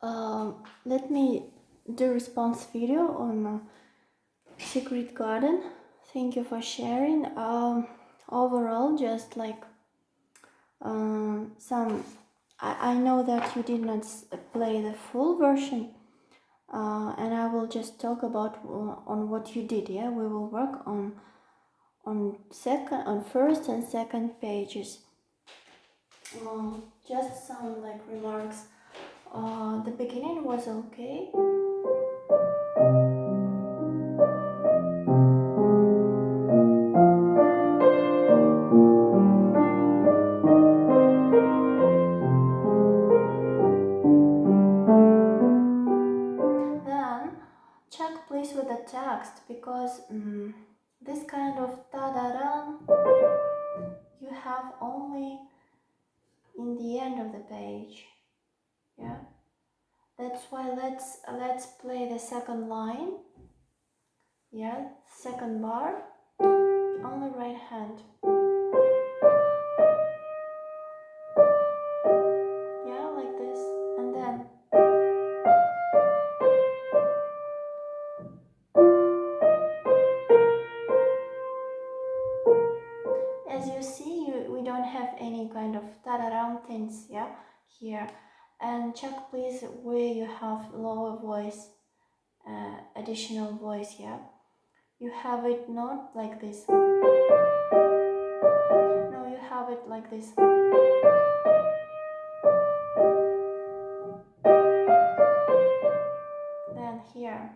Let me do response video on Secret Garden. Thank you for sharing. Overall, just like I know that you did not play the full version, and I will just talk about on what you did. Yeah, we will work on first and second pages. Just some like remarks. The beginning was okay. Then check please with the text, because this kind of da-da-da you have only in the end of the page. Yeah, that's why let's play the second line. Yeah, second bar on the right hand. Yeah, like this. And then as you see, we don't have any kind of da-da-da things, yeah, here. And check please where you have lower voice, additional voice, yeah. You have it not like this. No, you have it like this. Then here.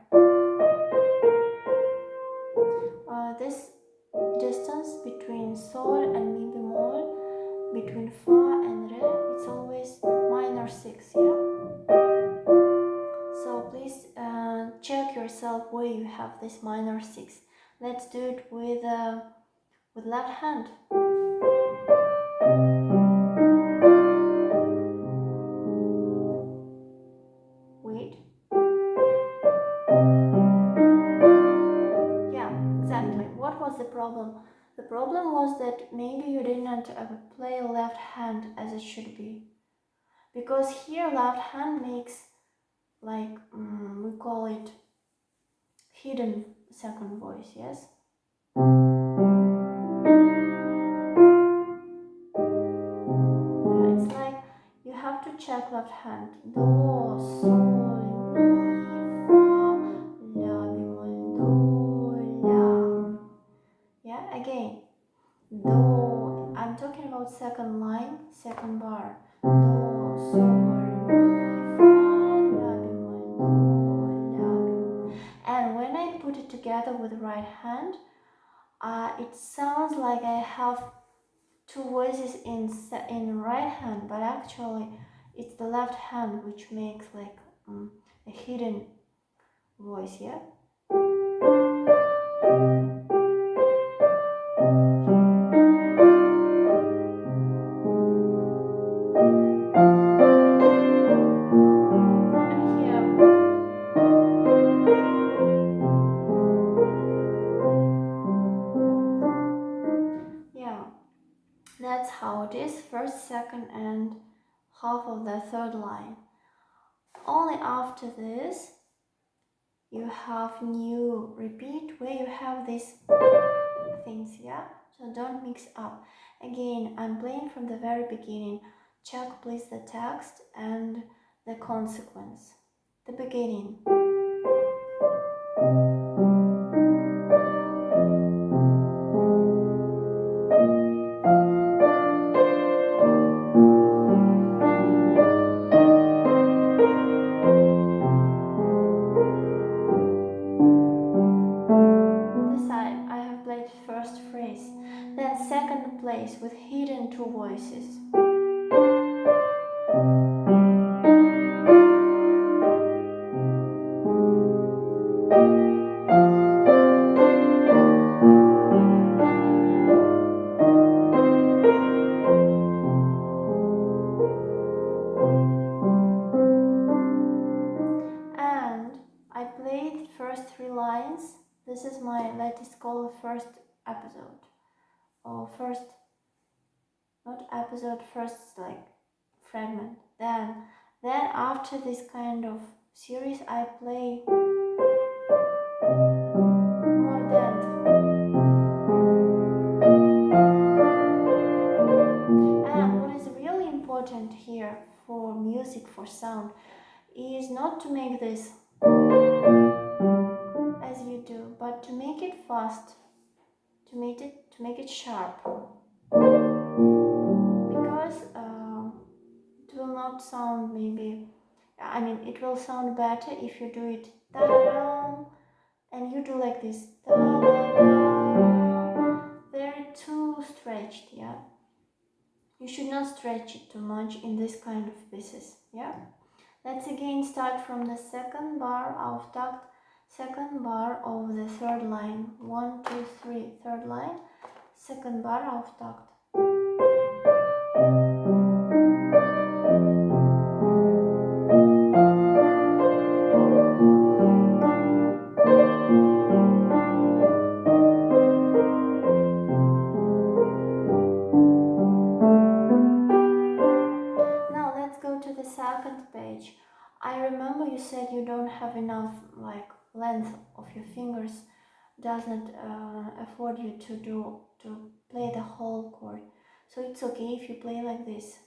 This distance between sol and mi bemol, between fa and re, it's always minor 6, yeah? So please check yourself where you have this minor 6. Let's do it with left hand. Wait. Yeah, exactly. What was the problem? The problem was that maybe you didn't play left hand as it should be. Because here left hand makes like, we call it hidden second voice, yes? Yeah, it's like you have to check left hand. Do, sol, mi, fa, la bemol, do, la. Yeah, again. Do, I'm talking about second line, second bar. Do, sol, mi, fa, la bemol, do, la bemol. And when I put it together with the right hand, it sounds like I have two voices in right hand, but actually it's the left hand which makes like a hidden voice, yeah? That's how it is, first, second, and half of the third line. Only after this, you have new repeat where you have these things, yeah? So don't mix up. Again, I'm playing from the very beginning. Check please the text and the consequence. The beginning. First phrase, then second place with hidden two voices. And I played first 3 lines. This is my, let's call it first episode, or first, not episode, first like fragment. Then after this kind of series, I play more dance. And what is really important here for music, for sound, is not to make this as you do, but to make it fast, to make it sharp, because it will not sound it will sound better if you do it da-da-da, and you do like this da-da-da. Very too stretched, yeah. You should not stretch it too much in this kind of pieces, yeah. Let's again start from the second bar of takt, second bar of the third line. 1, 2, 3, third line, second bar of takt. Now let's go to the second page. I remember you said you don't have enough length of your fingers, doesn't afford you to play the whole chord. So it's okay if you play like this.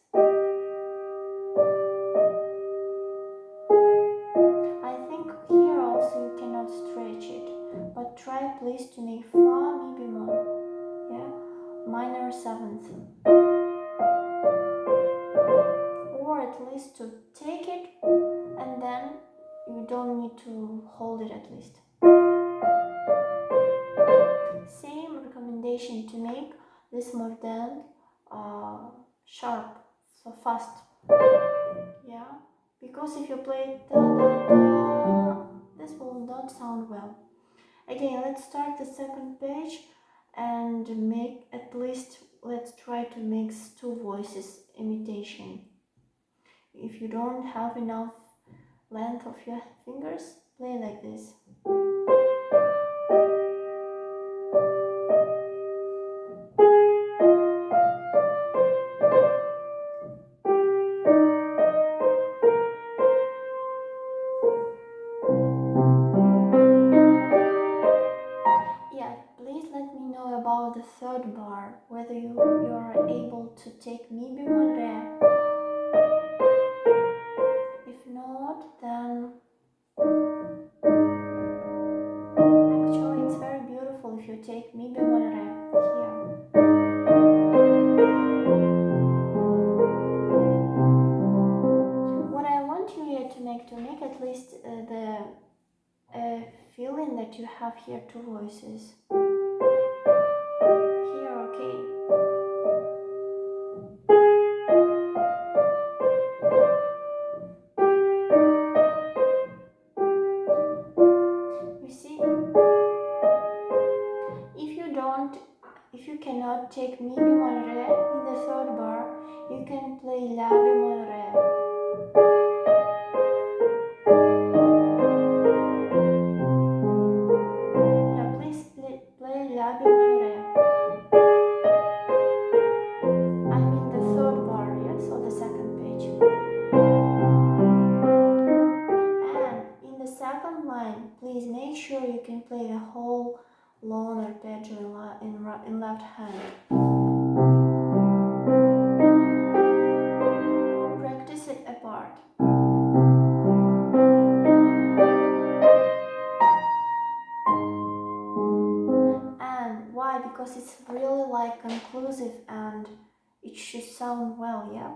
I think here also you cannot stretch it, but try please to make fa, mi bemol, yeah, minor seventh, or at least to take it and then you don't need to hold it at least. Same recommendation to make this more than sharp, so fast, yeah, because if you play da da da, this will not sound well. Again, let's start the second page and make at least, let's try to mix two voices imitation. If you don't have enough length of your fingers, play like this. Please let me know about the third bar, whether you are able to take mi bemol re. If not, then actually it's very beautiful if you take mi bemol re here. What I want you here to make at least the feeling that you have here two voices. Here, okay. You see, if you cannot take mi bemol re in the third bar, you can play la bemol re. Yeah, please play la bemol re. I'm in the third bar, yes, on the second page. And in the second line, please make sure you can play the whole long arpeggio in left hand. Practice it apart. And why? Because it's really conclusive and it should sound well, yeah?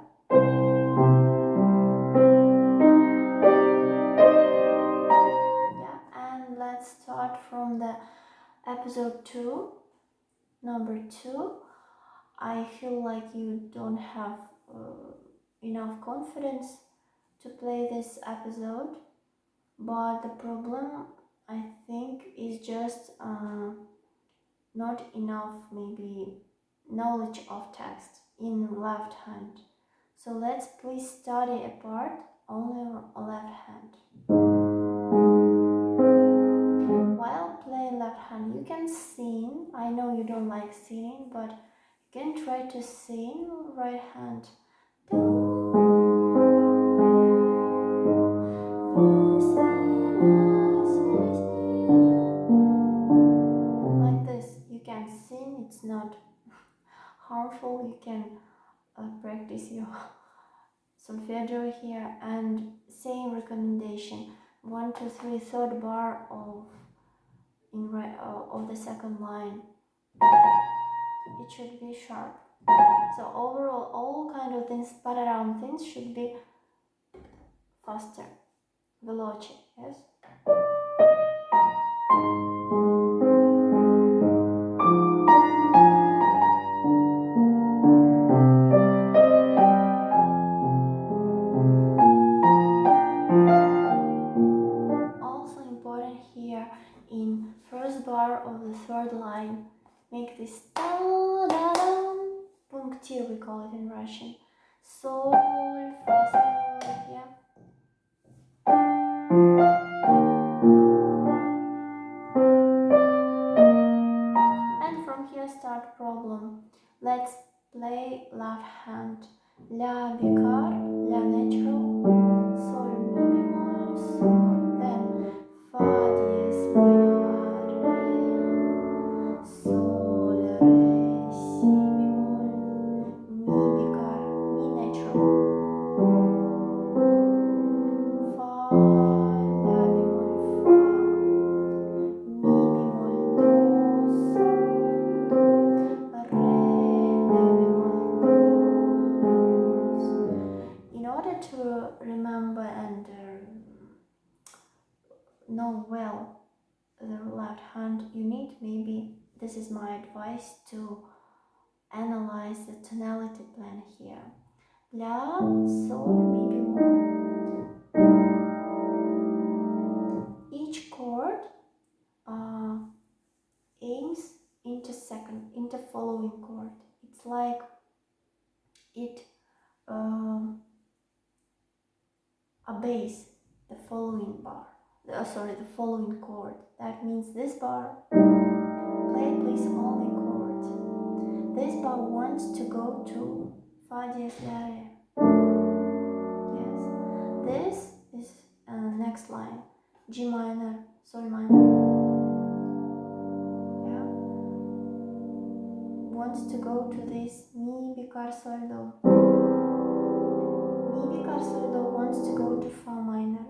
Yeah, and let's start from the episode 2, number 2. I feel like you don't have enough confidence to play this episode, but the problem I think is just not enough maybe knowledge of text in left hand. So let's please study a part only on left hand. While playing left hand, you can sing. I know you don't like singing, but you can try to sing right hand. do here, and same recommendation. 1, 2, 3, third bar of the second line. It should be sharp. So overall, all kind of things, around things should be faster, veloce, yes. Also important here in first bar of the third line, make this da-da-dum, punctir, we call it in Russian. Sol, fa, sol, yeah. And from here start problem. Let's play left hand. La bicar, la natural, sol, mi bemol, sol, then fa diez, la, re, sol, re, si bemol, mi bicar, mi natural, fa, la bemol, fa, mi bemol, do, sol, re, la bemol, do, la bemol, sol. In order to remember and know well the left hand, you need, maybe this is my advice, to analyze the tonality plan here. La, sol, mi bemol. Each chord aims into following chord. It's like it obeys the following bar. The following chord. That means this bar, play please only chord. This bar wants to go to fa diez, la, re. Yes. This is next line, G minor, sol minor. Yeah. Wants to go to this mi bicar sol do. Mi bicar sol do wants to go to fa minor.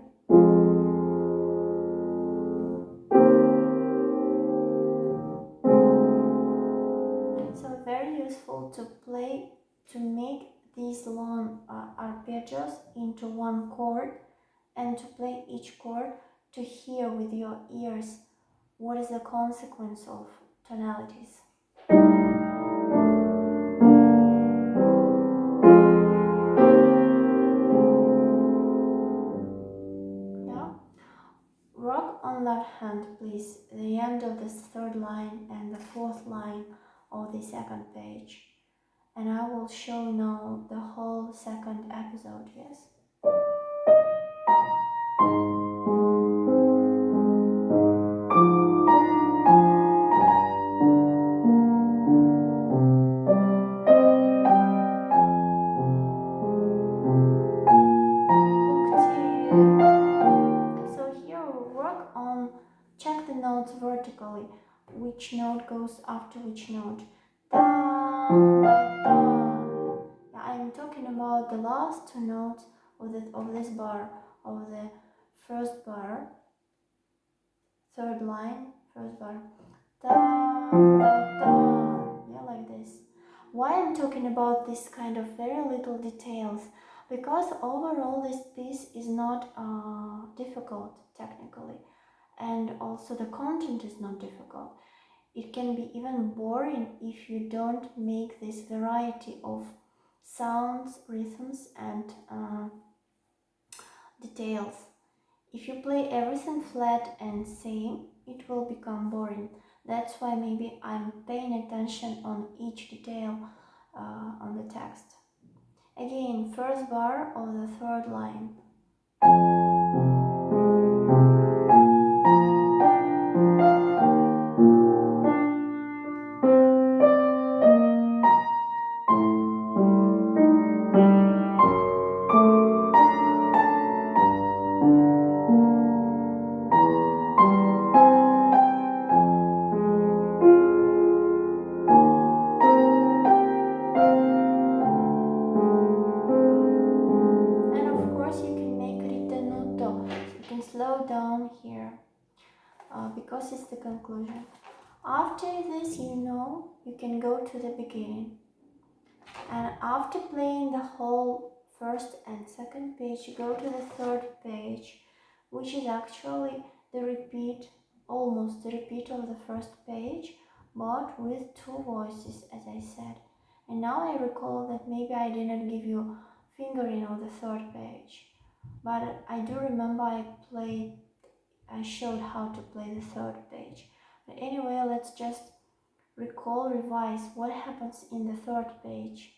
So very useful to play, to make these long arpeggios into one chord, and to play each chord, to hear with your ears what is the consequence of tonalities. Yeah? Rock on left hand, please, the end of this third line and the fourth line of the second page. And I will show now the whole second episode, yes? So here we work on, check the notes vertically, which note goes after which note. Da, da, da. Yeah, I'm talking about the last two notes of this bar, of the first bar, third line, first bar. Da, da, da. Yeah, like this. Why I'm talking about this kind of very little details? Because overall this piece is not difficult technically, and also the content is not difficult. It can be even boring if you don't make this variety of sounds, rhythms, and details. If you play everything flat and same, it will become boring. That's why maybe I'm paying attention on each detail on the text. Again, first bar of the third line. And of slow down here because it's the conclusion. After this, you can go to the beginning. And after playing the whole first and second page, you go to the third page, which is actually the repeat, almost the repeat of the first page, but with two voices, as I said. And now I recall that maybe I didn't give you fingering on the third page, but I do remember I showed how to play the third page. But anyway, let's just revise what happens in the third page.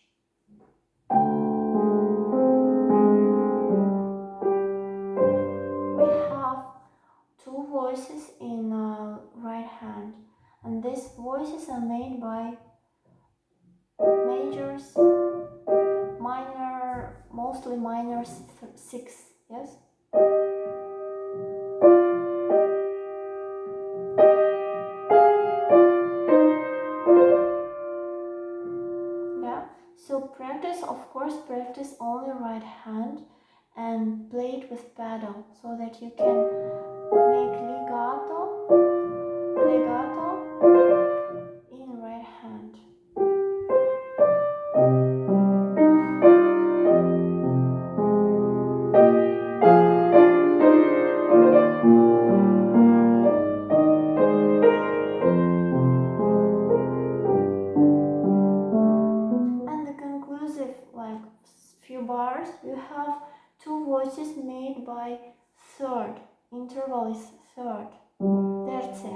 We have two voices in right hand, and these voices are made by majors, minor, mostly minor 6, yes? Yeah, so practice only right hand and play it with pedal so that you can make legato in right hand. And the conclusive, like few bars, you have two voices made by third. Interval is third. Tertia.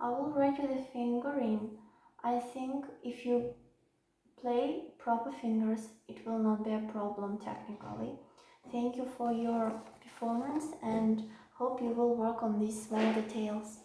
I will write with the fingering. I think if you play proper fingers, it will not be a problem technically. Thank you for your performance and hope you will work on these small details.